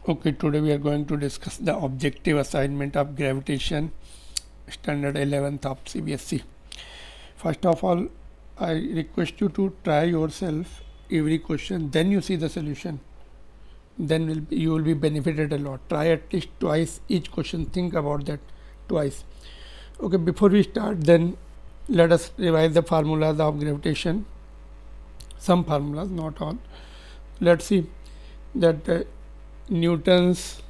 Okay, today we are going to discuss the objective assignment of gravitation, standard 11th of CBSE. First of all, I request you to try yourself every question, then you see the solution. Then you will be benefited a lot. Try at least twice each question. Think about that twice. Okay, before we start, then let us revise the formulas of gravitation. Some formulas, not all. Let's see that Newton's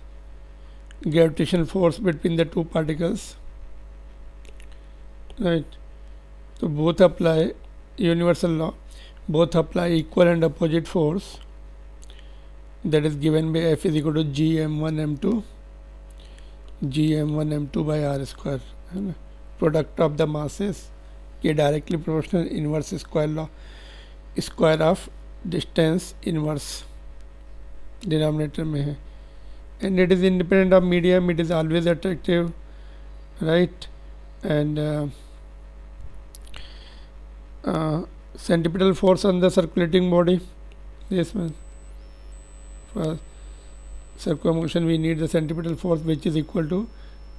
gravitational force between the two particles, right? So both apply universal law, both apply equal and opposite force, that is given by F is equal to gm1 m2 gm1 m2 by r square. Product of the masses के directly proportional inverse square law, square of distance inverse denominator में है, and it is independent of medium, it is always attractive, right? And centripetal force on the circulating body, this one, for circular motion we need the centripetal force, which is equal to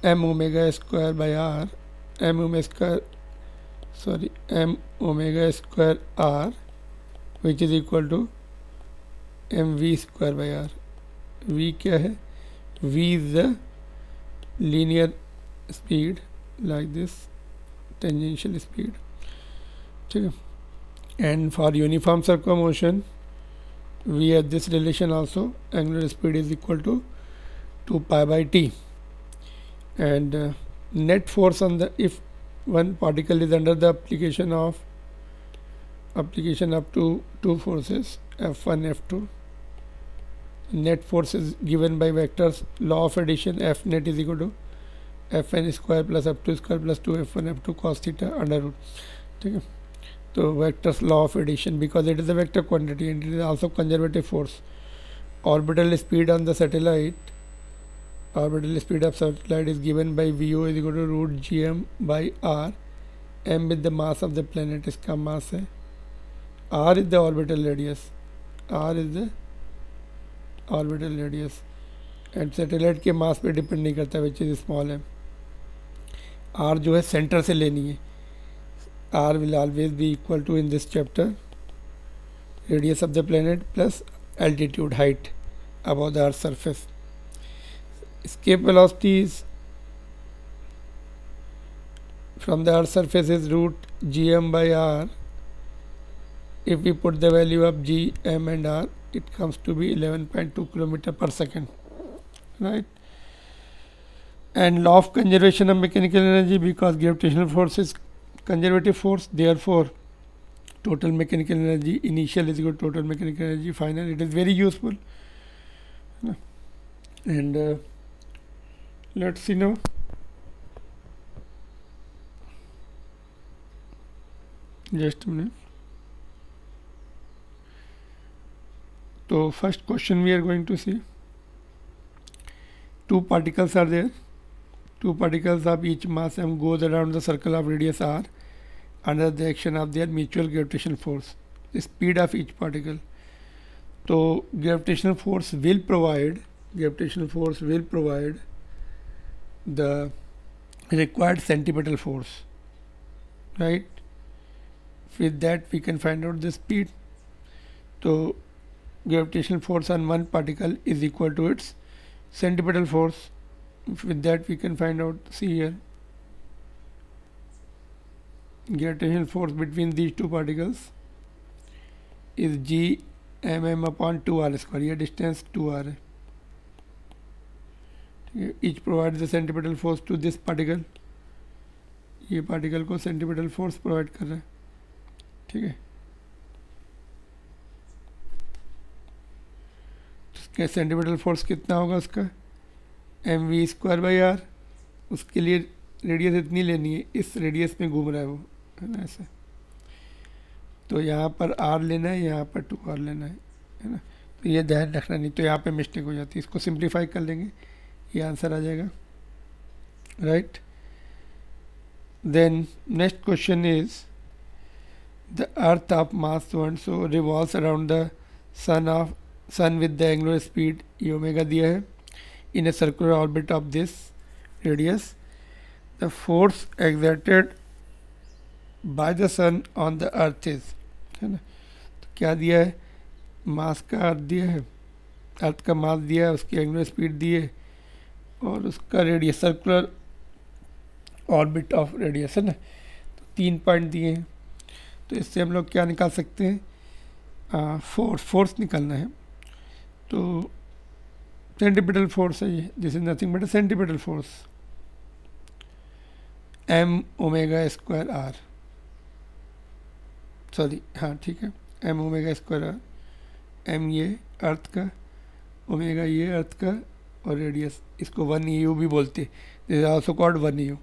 m omega square by r, m omega square r, which is equal to mv square by r. v क्या है? v is the linear speed, like this, tangential speed, ठीक है? And for uniform circular motion we have this relation also, angular speed is equal to 2 pi by t, and net force on the, if one particle is under the application up to two forces F1 F2, net force is given by vectors law of addition, F net is equal to Fn square plus F2 square plus 2 F1 F2 cos theta under root, ठीक है? तो vectors law of addition, because it is a vector quantity and it is also conservative force. Orbital speed on the satellite, orbital speed of satellite is given by VO is equal to root gm by r, m with the mass of the planet, इसका mass है, r is the orbital radius, and satellite के mass पे depend नहीं करता, which is small है. r जो है center से लेनी है, r will always be equal to, in this chapter, radius of the planet plus altitude, height above the earth's surface. Escape velocity is from the earth's surface is root gm by r. If we put the value of g, m and r, it comes to be 11.2 kilometer per second, right? And law of conservation of mechanical energy, because gravitational force is conservative force, therefore total mechanical energy initial is equal to total mechanical energy final. It is very useful, and let's see now. Just a minute. So first question we are going to see. Two particles are there. Two particles of each mass m goes around the circle of radius r under the action of their mutual gravitational force. The speed of each particle. So gravitational force will provide the required centripetal force, right? With that we can find out the speed. So gravitational force on one particle is equal to its centripetal force. With that we can find out, see here, gravitational force between these two particles is g mm upon 2r square. ये distance 2r है. Each provides the centripetal force to this particle. ये particle को centripetal force provide कर रहा है, ठीक है? इसका centripetal force कितना होगा उसका? mv square by R. उसके लिए रेडियस इतनी लेनी है, इस रेडियस में घूम रहा है वो, है ना, ऐसे. तो यहाँ पर r लेना है, यहाँ पर 2r लेना है ना. तो ये ध्यान रखना, नहीं तो यहाँ पे मिस्टेक हो जाती है. इसको सिंप्लीफाई कर लेंगे, ये आंसर आ जाएगा, right? Then next question is the earth of mass 1 so revolves around the sun of sun with the angular speed ये ओमेगा दिया है in a circular orbit of this radius, the force exerted by the sun on the earth is, है ना। तो क्या दिया है, मास का अर्थ दिया है, अर्थ का मास दिया है, उसकी एंगुलर स्पीड दी है और उसका radius circular orbit of radius, है ना। तो 3 पॉइंट दिए हैं। तो इससे हम लोग क्या निकाल सकते हैं, फोर्स निकालना है। तो सेंटीपिटल फोर्स है ये, this is nothing but centripetal force m omega square R, sorry हाँ ठीक है, m omega square R, m ये अर्थ का, ओमेगा ये अर्थ का और रेडियस इसको 1 EU भी बोलते हैं, this is also called 1 EU।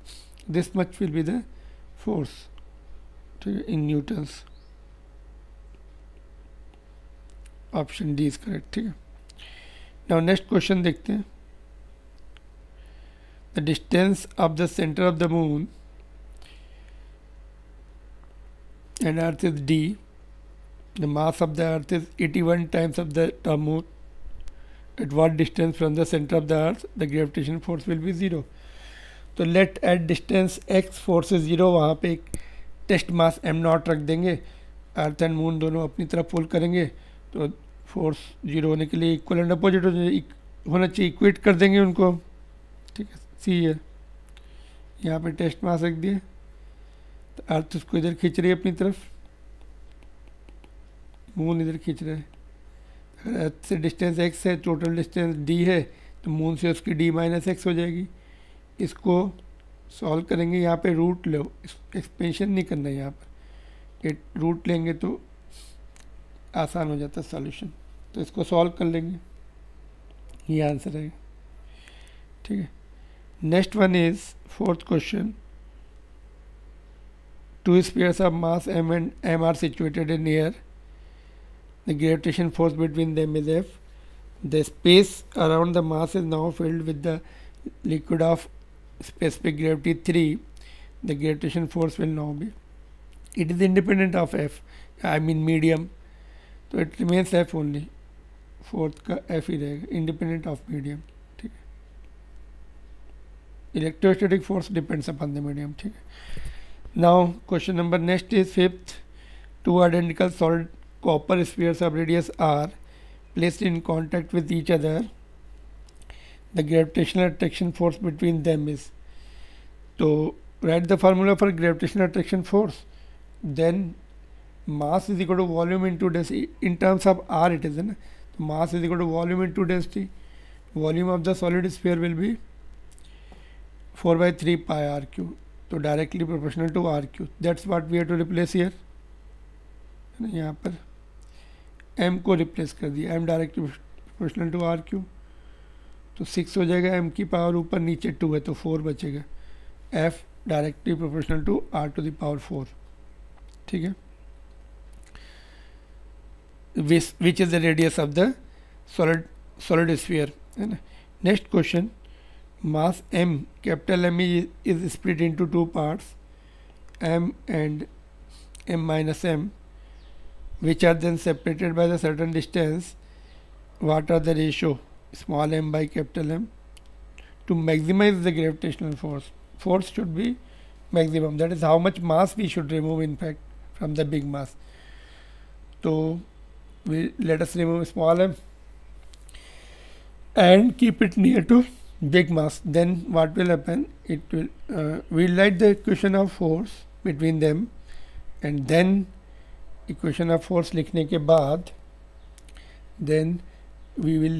This much will be the force, ठीक है, in newtons. Option D is correct, ठीक है। नाउ नेक्स्ट क्वेश्चन देखते हैं। The distance of the centre of the moon and earth is d, the mass of the earth is 81 times of the moon. At what distance from the center of the earth the gravitational force will be 0? तो let at distance x force is 0, वहाँ पे एक test मास m0 रख देंगे, earth and moon दोनों अपनी तरफ पुल करेंगे तो फोर्स 0 होने के लिए इक्वल एंड अपोजिट होना चाहिए, इक्वेट कर देंगे उनको, ठीक है। सी है, यहाँ पे टेस्ट मास रख दिए तो अर्थ उसको इधर खींच रही है अपनी तरफ, मून इधर खींच रहा है। अगर अर्थ से डिस्टेंस x है, टोटल डिस्टेंस d है, तो मून से उसकी d माइनस एक्स हो जाएगी। इसको सॉल्व करेंगे, यहाँ पे रूट लो, एक्सपेंशन नहीं करना है, यहाँ पर ये रूट लेंगे तो आसान हो जाता है सॉल्यूशन। तो इसको सॉल्व कर लेंगे, ये आंसर है, ठीक है। Next one is fourth question. Two spheres of mass m and m are situated in air. The gravitation force between them is F. The space around the mass is now filled with the liquid of specific gravity 3. The gravitation force will now be. It is independent of F. I mean medium. So it remains F only. Fourth का F ही रहेगा, independent of medium. ठीक है। Electrostatic force depends upon the medium. ठीक है। Now question number next is fifth. Two identical solid copper spheres of radius r placed in contact with each other. The gravitational attraction force between them is. So write the formula for gravitational attraction force. Then mass is equal to volume into density. In terms of r it is, na? Mass is equal to volume into density. Volume of the solid sphere will be 4/3 pi r cube. तो directly proportional to R cube, that's what we have to replace here. यहाँ पर m को replace कर दिया, m directly proportional to R cube, तो 6 हो जाएगा, m की पावर ऊपर नीचे 2 है तो 4 बचेगा, f directly proportional to r to the power 4, ठीक है। Which is the radius of the solid sphere, है ना। Next question. Mass m, capital M is split into two parts, m and m minus m, which are then separated by the certain distance. What are the ratio small m by capital M to maximize the gravitational force? Force should be maximum, that is how much mass we should remove in fact from the big mass. So let us remove small m and keep it near to big mass. Then what will happen, it will we'll write the equation of force between them, and then equation of force लिखने के बाद then we will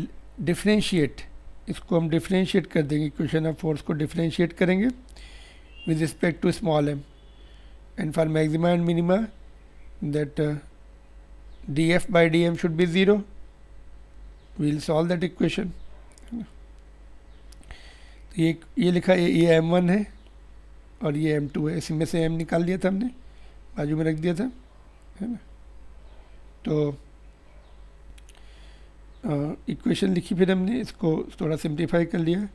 differentiate, इसको हम differentiate कर देंगे, equation of force को differentiate करेंगे with respect to small m, and for maxima and minima that df by dm should be 0. we will solve that equation. ये लिखा ये m1 है और ये m2 है, इसी में से m निकाल लिया था हमने, बाजू में रख दिया था, है ना। तो इक्वेशन लिखी, फिर हमने इसको थोड़ा सिंप्लीफाई कर लिया,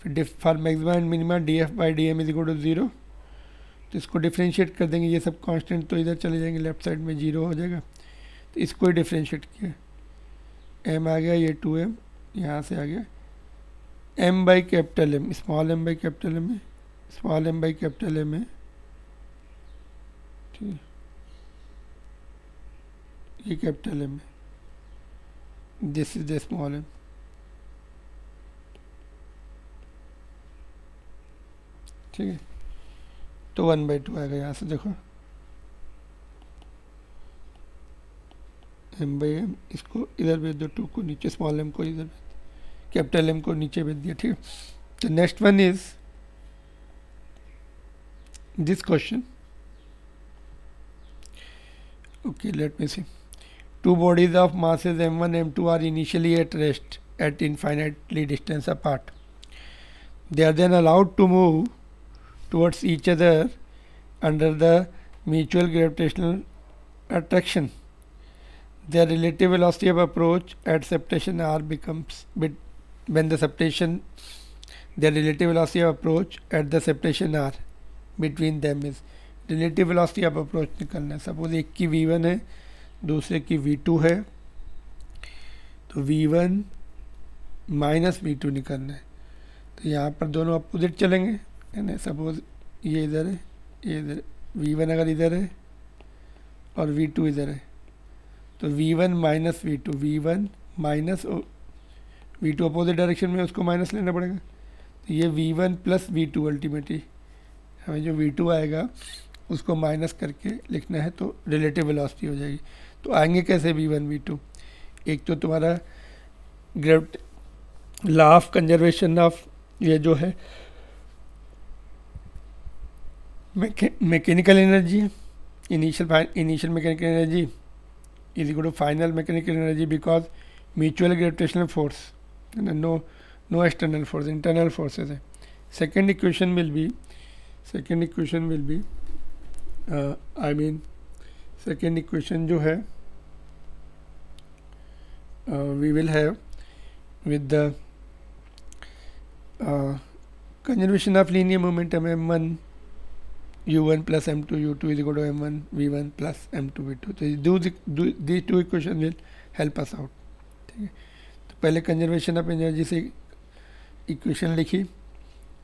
फिर for maxima and minima D F by D M is equal to 0, तो इसको डिफ्रेंशिएट कर देंगे, ये सब कांस्टेंट तो इधर चले जाएंगे, लेफ्ट साइड में 0 हो जाएगा, तो इसको ही डिफ्रेंशिएट किया, एम आ गया, ये 2m यहाँ से आ गया, m by capital M, small m by capital M है, small m by capital M है, ठीक, ये कैपिटल एम है, this is the small m, ठीक है। तो 1/2 आएगा यहाँ से, देखो m/m, इसको इधर भेज दो, 2 को नीचे, स्मॉल m को इधर, कैपिटल M को नीचे भेज दिया, ठीक है। तो next one is this question, okay let me see, two bodies of masses m1 m2 are initially at rest at infinitely distance apart. They are then allowed to move towards each other under the mutual gravitational attraction. Their relative velocity of approach at septation r becomes when the septation, their relative velocity of approach at the septation r between them is, relative velocity of approach निकलना है। Suppose एक की v1 है, दूसरे की v2 है, तो v1 minus v2 निकलना है। तो यहाँ पर दोनों अपोजिट चलेंगे, है ना। सपोज ये इधर है, ये इधर, v1 अगर इधर है और v2 इधर है, तो v1 minus v2, v1 minus v2 opposite direction में, उसको माइनस लेना पड़ेगा। तो ये v1 प्लस v2, अल्टीमेटली हमें जो v2 आएगा उसको माइनस करके लिखना है, तो रिलेटिव वेलोसिटी हो जाएगी। तो आएंगे कैसे v1 v2, एक तो तुम्हारा लॉ ऑफ कंजर्वेशन ऑफ ये जो है mechanical energy, initial mechanical energy is equal to final mechanical energy, because mutual gravitational force, no external force, internal forces है। Second equation will be second equation जो है we will have with the conservation of linear momentum m1 u1 plus m2 u2 is equal to m1 v1 plus m2 v2। तो these two equations will help us out, ठीक है। तो पहले conservation of energy से equation लिखी,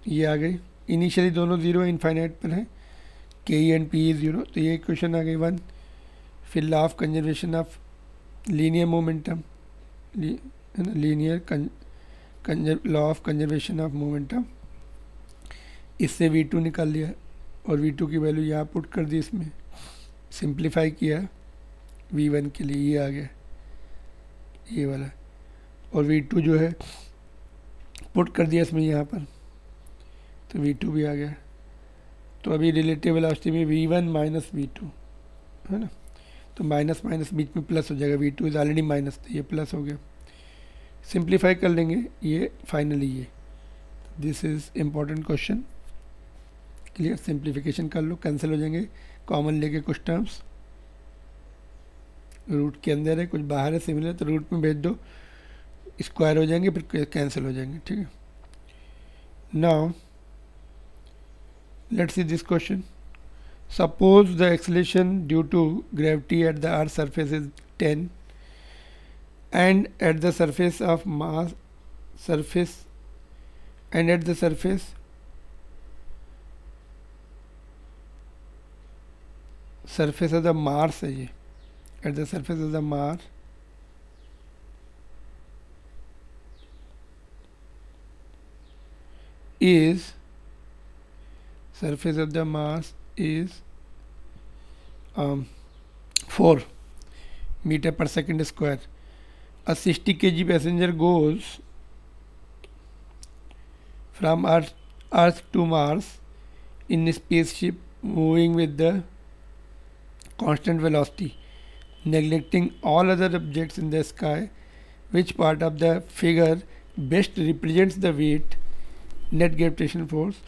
ये आ गई, initially दोनों जीरो इनफाइनाइट पर है, के ई एंड पी जीरो, तो ये इक्वेशन आ गई 1। फिर law of conservation of linear momentum, linear law of conservation of momentum, इससे v2 निकाल लिया और v2 की वैल्यू यहाँ पुट कर दी, इसमें सिंप्लीफाई किया v1 के लिए, ये आ गया ये वाला, और v2 जो है पुट कर दिया इसमें यहाँ पर, तो v2 भी आ गया। तो अभी रिलेटिव वेलोसिटी में v1 माइनस v2 है ना, तो माइनस माइनस बीच में प्लस हो जाएगा, v2 इज ऑलरेडी माइनस, तो ये प्लस हो गया। सिंप्लीफाई कर लेंगे ये फाइनली, ये this is important question, clear. Simplification कर लो, कैंसिल हो जाएंगे, कॉमन लेके कुछ टर्म्स, रूट के अंदर है कुछ बाहर है सिमिलर, तो रूट में भेज दो, स्क्वायर हो जाएंगे, फिर कैंसिल हो जाएंगे, ठीक है। Now let's see this question. Suppose the acceleration due to gravity at the earth's surface is 10 and at the surface of Mars and at the surface of the Mars है ये, at the surface of the Mars is, surface of the Mars is 4 meter per second square. A 60 kg passenger goes from Earth to Mars in a spaceship moving with the constant velocity, neglecting all other objects in the sky. Which part of the figure best represents the weight, net gravitational force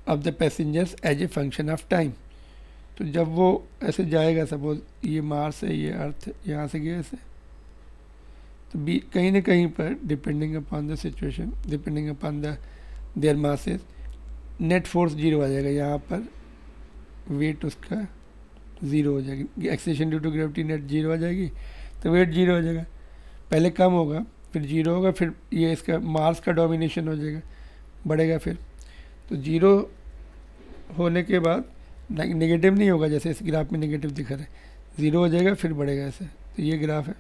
of the passengers as a function of time? तो जब वो ऐसे जाएगा, suppose ये Mars है, ये अर्थ यहाँ से गया ऐसे, तो कहीं ना कहीं पर depending upon the situation, depending upon the there masses, net force zero आ जाएगा, यहाँ पर वेट उसका ज़ीरो हो जाएगी, acceleration due to gravity net zero आ जाएगी, तो वेट जीरो हो जाएगा। पहले कम होगा, फिर जीरो होगा, फिर ये इसका मास का डोमिनेशन हो जाएगा, बढ़ेगा फिर। तो जीरो होने के बाद नेगेटिव नहीं होगा, जैसे इस ग्राफ में नेगेटिव दिखा रहा है, ज़ीरो हो जाएगा फिर बढ़ेगा ऐसे। तो ये ग्राफ है,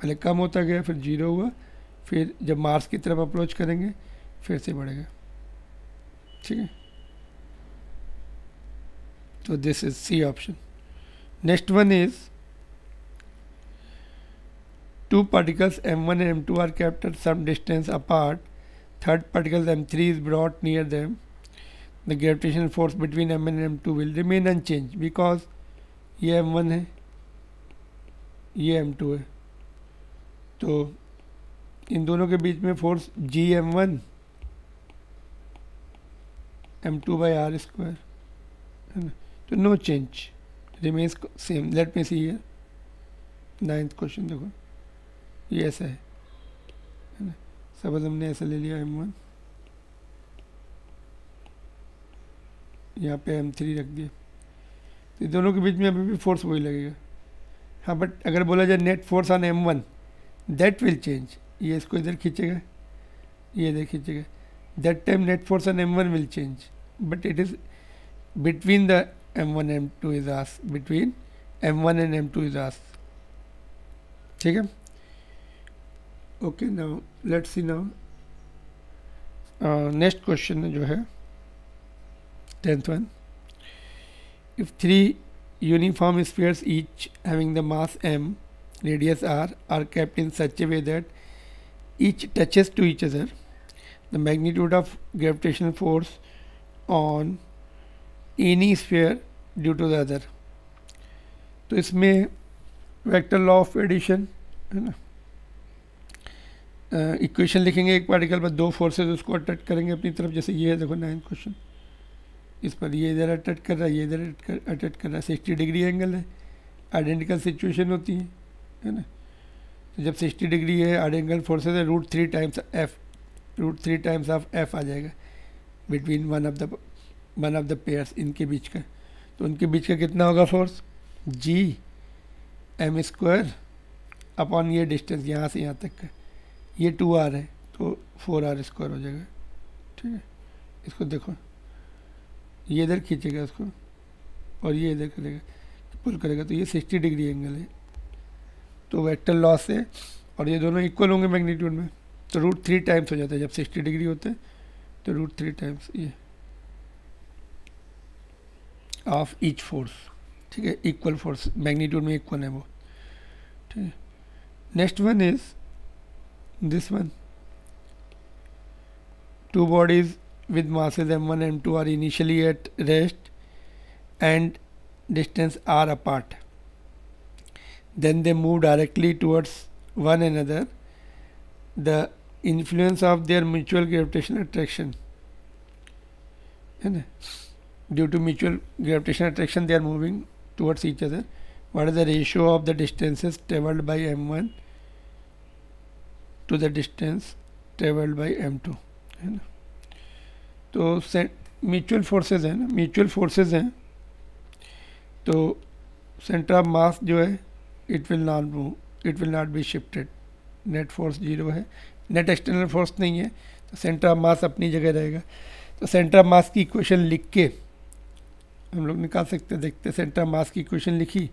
पहले कम होता गया, फिर जीरो हुआ, फिर जब मार्स की तरफ अप्रोच करेंगे फिर से बढ़ेगा। ठीक है, तो this is C option. Next one is two particles m1 and m2 are kept at some distance apart. Third particle m3 is brought near them. The gravitational force between m1 and m2 will remain unchanged because ये m1 है, ये m2 है, तो इन दोनों के बीच में force G m1 m2 by r square है ना, तो no change, remains same. Let me see here 9th question, देखो ये ऐसा है ना, सपोज हमने ऐसा ले लिया m1, यहाँ पे m3 रख दिया, तो इन दोनों के बीच में अभी भी फोर्स वही लगेगा। हाँ, बट अगर बोला जाए net force on m1 that will change, ये इसको इधर खींचेगा, ये इधर खींचेगा, that time net force on m1 will change, but it is between the m1 m2 is asked, between m1 and m2 is asked. ठीक है, okay, now let's see now next question जो है 10th one. If 3 uniform spheres each having the mass m, radius r, are kept in such a way that each touches to each other, the magnitude of gravitational force on any sphere due to the other। तो इसमें vector law of addition है ना, equation लिखेंगे, एक particle पर दो forces उसको attract करेंगे अपनी तरफ, जैसे ये है, देखो 9th क्वेश्चन, इस पर ये इधर अट्रैक्ट कर रहा है, ये इधर अट्रैक्ट कर रहा है, 60 डिग्री एंगल है, आइडेंटिकल सिचुएशन होती है ना। तो जब 60 डिग्री है, आइडेंटिकल फोर्सेस है, √3 times F, √3 times of F आ जाएगा between one of the pairs, इनके बीच का। तो उनके बीच का कितना होगा force, G M square upon ये डिस्टेंस यहाँ से यहाँ तक का, ये 2r है तो 4r स्क्वायर हो जाएगा। ठीक है, इसको देखो, ये इधर खींचेगा इसको और ये इधर करेगा, पुल करेगा, तो ये 60 डिग्री एंगल है। तो वेक्टर लॉस से, और ये दोनों इक्वल होंगे मैग्नीट्यूड में, तो √3 टाइम्स हो जाता है, जब 60 डिग्री होते हैं तो √3 टाइम्स ये ऑफ ईच फोर्स। ठीक है, इक्वल फोर्स, मैग्नीट्यूड में इक्वल है वो। ठीक है, next one is this one. 2 bodies with masses m1 and m2 are initially at rest and distance r apart. Then they move directly towards one another. The influence of their mutual gravitational attraction, due to mutual gravitational attraction they are moving towards each other. What is the ratio of the distances travelled by m1 to the distance travelled by m2, है ना। तो mutual forces है ना, mutual forces हैं, तो centre of मास जो है it will not move, it will not be shifted, net force 0 है, नेट एक्सटर्नल फोर्स नहीं है, तो सेंटर ऑफ मास अपनी जगह रहेगा। तो सेंटर ऑफ मास की इक्वेशन लिख के हम लोग निकाल सकते हैं, देखते हैं, सेंटर ऑफ मास की इक्वेशन लिखी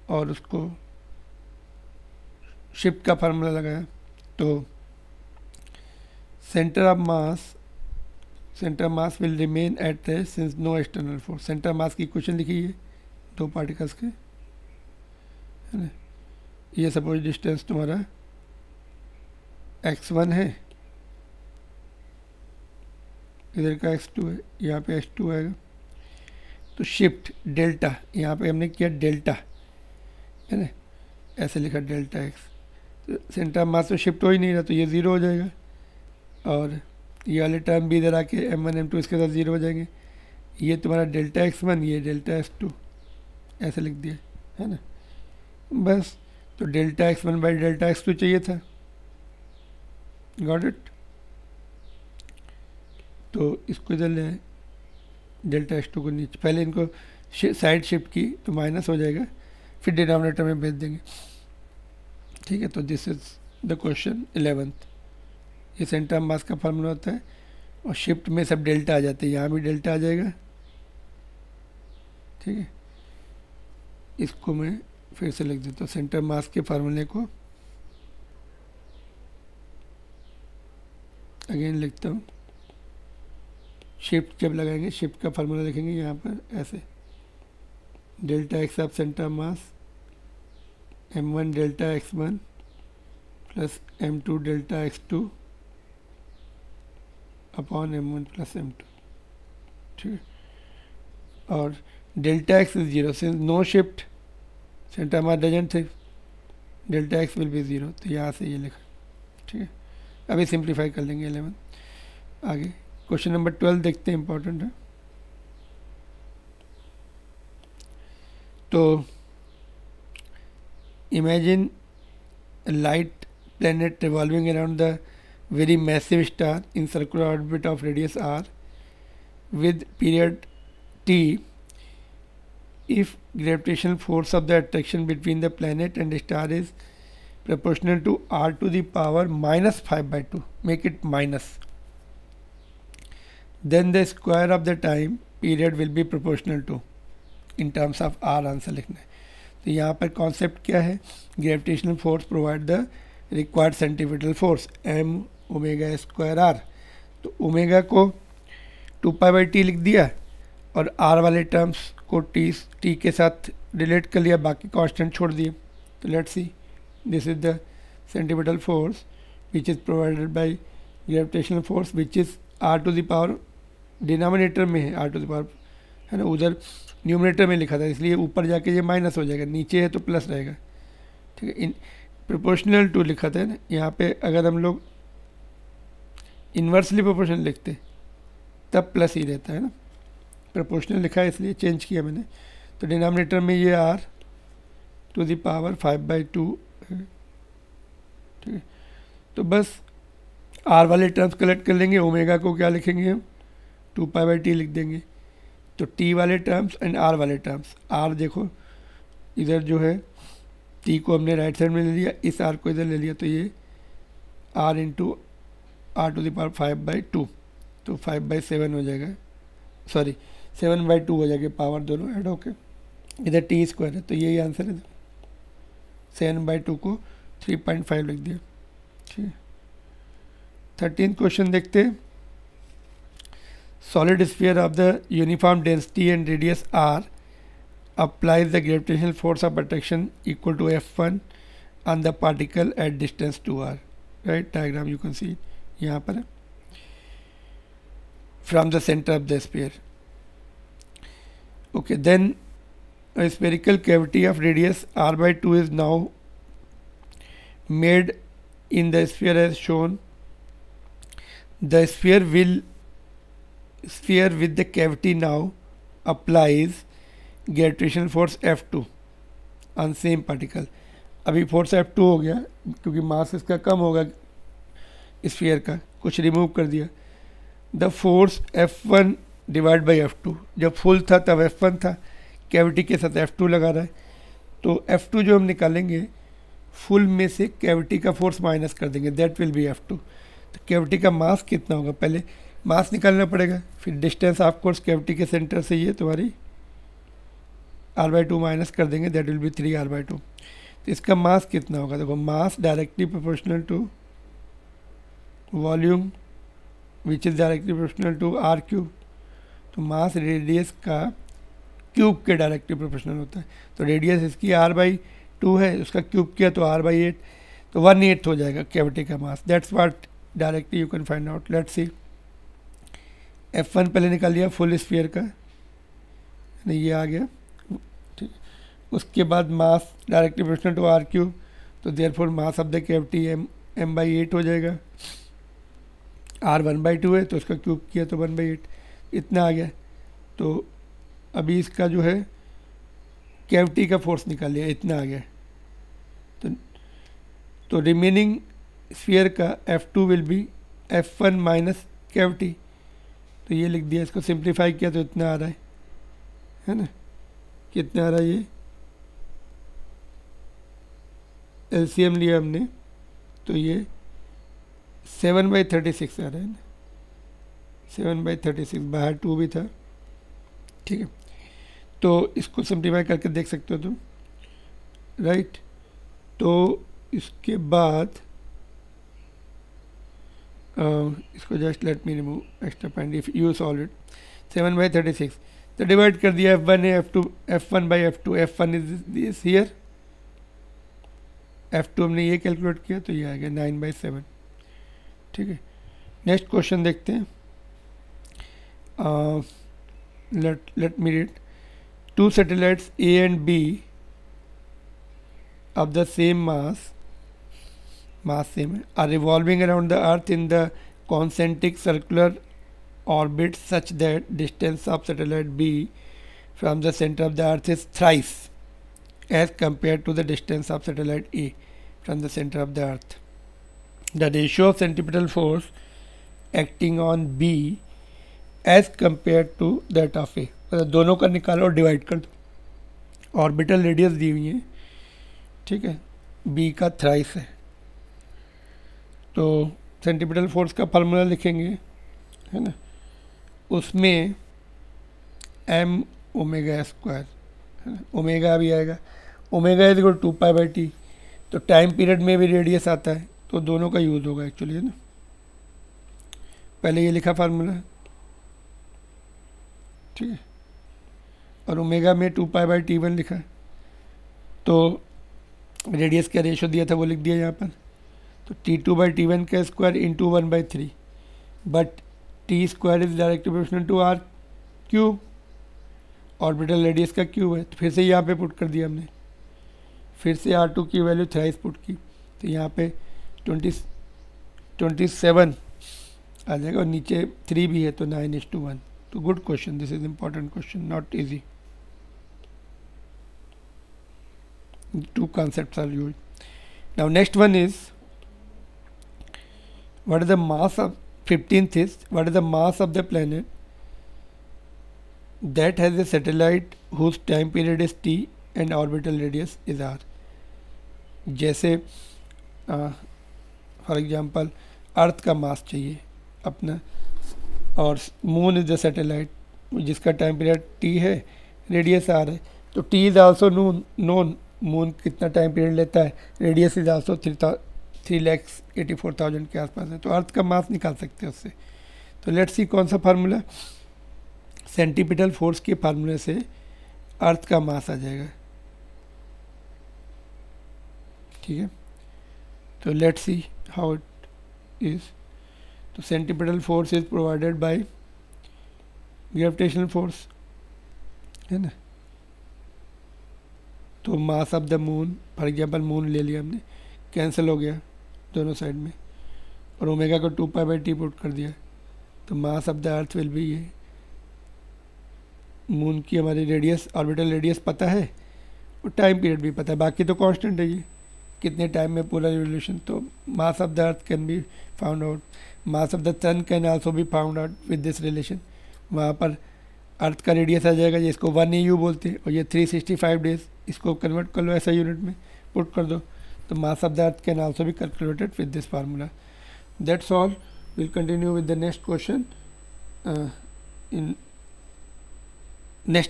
और उसको शिफ्ट का फार्मूला लगाया, तो centre of mass will remain at rest since no external force. Centre of mass की इक्वेशन लिखी है दो पार्टिकल्स के, है ना। ये सपोज डिस्टेंस तुम्हारा x1 है, इधर का x2 है, यहाँ पे x2 आएगा, तो शिफ्ट डेल्टा, यहाँ पे हमने किया डेल्टा, है ना, ऐसे लिखा डेल्टा x। तो सेंटर ऑफ मास तो शिफ्ट हो ही नहीं रहा, तो ये 0 हो जाएगा, और ये वाले टर्म भी इधर आके m1 m2 इसके साथ 0 हो जाएंगे। ये तुम्हारा डेल्टा x1, ये डेल्टा x2, ऐसे लिख दिया, है ना, बस। तो delta x1 by delta x2 चाहिए था, गॉट इट। तो इसको इधर ले, डेल्टा x2 को नीचे, पहले इनको साइड शिफ्ट की तो माइनस हो जाएगा, फिर डिनोमिनेटर में भेज देंगे। ठीक है, तो this is the question 11th। ये सेंटर ऑफ मास का फार्मूला होता है और शिफ्ट में सब डेल्टा आ जाते हैं, यहाँ भी डेल्टा आ जाएगा। ठीक है, इसको मैं फिर से लिख देता हूँ, सेंटर मास के फार्मूले को अगेन लिखता हूँ। शिफ्ट जब लगाएंगे, शिफ्ट का फार्मूला लिखेंगे यहाँ पर ऐसे, delta X of centre mass m1 delta x1 plus m2 delta x2 upon m1 plus m2। ठीक है, और delta X is zero, since no shift centre mass doesn't थे, delta X will be zero, तो यहाँ से ये लिखा। ठीक है, अभी सिंप्लीफाई कर लेंगे 11। आगे क्वेश्चन नंबर 12 देखते हैं, इंपॉर्टेंट है। तो imagine light planet revolving around the very massive star in circular orbit of radius r with period t. If gravitational force of the attraction between the planet and the star is proportional to r to the power minus 5/2, make it minus, then the square of the time period will be proportional to in terms of r answer लिखना है। तो यहाँ पर concept क्या है, gravitational force provide the required centripetal force m omega square r। तो omega को 2π/t लिख दिया और r वाले टर्म्स को t के साथ रिलेट कर लिया, बाकी कांस्टेंट छोड़ दिए। तो let's see, this is the centripetal force which is provided by gravitational force which is r to the power, denominator में है r टू द पावर, है ना, उधर न्यूमरेटर में लिखा था, इसलिए ऊपर जाके ये माइनस हो जाएगा, नीचे है तो प्लस रहेगा। ठीक है, इन प्रोपोर्शनल टू लिखा था ना, यहाँ पे अगर हम लोग इन्वर्सली प्रोपोर्शनल लिखते तब प्लस ही रहता है ना, प्रोपोर्शनल लिखा है इसलिए चेंज किया मैंने। तो डिनोमिनेटर में ये r टू द पावर 5/2 है। ठीक है, तो बस r वाले टर्म्स कलेक्ट कर लेंगे, ओमेगा को क्या लिखेंगे हम 2π/t लिख देंगे। तो t वाले टर्म्स एंड r वाले टर्म्स, r देखो इधर जो है t को हमने राइट साइड में ले लिया, इस r को इधर ले लिया, तो ये r into r to the power 5/2, तो 5/7 हो जाएगा, सॉरी 7/2 हो जाएगा, पावर दोनों ऐड होके, इधर t स्क्वायर है, तो यही आंसर है। 7/2 को 3.5 लिख दिया। ठीक है, 13th क्वेश्चन देखते हैं। Solid sphere of the uniform density and radius r applies the gravitational force of attraction equal to F1 on the particle at distance 2r. Right, diagram you can see यहाँ पर है, from the center of the sphere. Okay, then a spherical cavity of radius r/2 is now made in the sphere as shown. The sphere with the cavity now applies gravitational force F2 on same particle. अभी force F2 हो गया क्योंकि मास इसका कम होगा, sphere का कुछ remove कर दिया। The force F1 divide by F2, जब फुल था तब F1 था, कैविटी के साथ F2 लगा रहा है, तो F2 जो हम निकालेंगे फुल में से कैविटी का फोर्स माइनस कर देंगे, दैट विल बी F2। तो कैविटी का मास कितना होगा, पहले मास निकालना पड़ेगा, फिर डिस्टेंस ऑफ कोर्स कैविटी के सेंटर से ये तुम्हारी r/2 माइनस कर देंगे, दैट विल बी 3r/2। तो इसका मास कितना होगा, देखो mass directly proportional to volume which is directly proportional to r³। तो मास रेडियस का क्यूब के डायरेक्टली प्रोपोर्शनल होता है, तो रेडियस इसकी r/2 है, उसका क्यूब किया तो r/8, तो 1/8 हो जाएगा कैविटी का mass. That's what directly you can find out. Let's see, F1 पहले निकाल लिया फुल स्फीयर का, ये आ गया। ठीक, उसके बाद मास डायरेक्टली प्रोपोर्शनल टू r³, तो therefore mass of the cavity m/8 हो जाएगा। r 1/2 है तो उसका क्यूब किया तो 1/8, इतना आ गया। तो अभी इसका जो है कैविटी का फोर्स निकाल लिया, इतना आ गया। तो रिमेनिंग स्फीयर का F2 will be F1 minus cavity, तो ये लिख दिया। इसको सिंप्लीफाई किया तो इतना आ रहा है ना, कितना आ रहा है ये एलसीएम लिया हमने तो ये 7/36 आ रहा है ना, 7/36, बाहर 2 भी था, ठीक है। तो इसको सिंप्लीफाई करके देख सकते हो तुम, राइट। तो इसके बाद इसको just let me remove extra point if you solve it. 7/36 तो डिवाइड कर दिया, F1 है F1/F2, F1 is this here, F2 हमने ये कैलकुलेट किया तो ये आ गया 9/7, ठीक है। नेक्स्ट क्वेश्चन देखते हैं, let me read. Two satellites A and B of the same mass same है, are revolving around the earth in the concentric circular orbit such that distance of satellite B from the center of the earth is thrice as compared to the distance of satellite A from the center of the earth. The ratio of centripetal force acting on B as compare to that of A, मतलब दोनों का निकालो और divide कर दो। Orbital radius दी हुई है, ठीक है, बी का थ्राइस है, तो सेंटीपिटल फोर्स का फार्मूला लिखेंगे, है ना, उसमें एम ओमेगा स्क्वायर, है ना, ओमेगा भी आएगा, omega is equal to 2π/t, तो टाइम पीरियड में भी रेडियस आता है तो दोनों का यूज़ होगा एक्चुअली, है ना। पहले ये लिखा फार्मूला, ठीक है, और ओमेगा में 2π/t1 लिखा है, तो रेडियस का रेशो दिया था वो लिख दिया यहाँ पर, तो T2/T1 का square into 1/3, but T square is directly proportional to R cube, orbital radius का क्यूब है, तो फिर से यहाँ पे पुट कर दिया हमने, फिर से R2 की वैल्यू थ्राइस पुट की, तो यहाँ पे 27 आ जाएगा, और नीचे 3 भी है तो 9:1। तो good question, this is important question, not easy. Two concepts are used. Now next one is, what is the mass of 15th is, what is the mass of the planet that has a satellite whose time period is t and orbital radius is r. जैसे for example अर्थ का मास चाहिए अपना, और moon is the satellite जिसका time period T है, radius are है, तो T is also known, moon कितना टाइम पीरियड लेता है, रेडियस इज आल्सो 3,84,000 के आसपास है, तो अर्थ का मास निकाल सकते हैं उससे। तो लेट्स सी कौन सा फार्मूला, सेंटीपिटल फोर्स के फार्मूले से अर्थ का मास आ जाएगा, ठीक है। तो let's see how it is. तो centripetal force is provided by gravitational force, है ना। तो mass of the moon, for example moon ले लिया हमने, कैंसिल हो गया दोनों साइड में, और ओमेगा को 2π/t पुट कर दिया, तो mass of the earth will be ये, मून की हमारी रेडियस, ऑर्बिटल रेडियस पता है और टाइम पीरियड भी पता है, बाकी तो कांस्टेंट है ये, कितने टाइम में पूरा रिवोल्यूशन। तो mass of the earth can be found out, mass of the sun can also be found out with this relation. वहाँ पर अर्थ का रेडियस आ जाएगा जिसको 1 AU बोलते हैं, और ये 365 डेज, इसको कन्वर्ट कर लो ऐसा यूनिट में, पुट कर दो, तो mass of the earth can also be calculated with this formula. That's all, will continue with the next question in next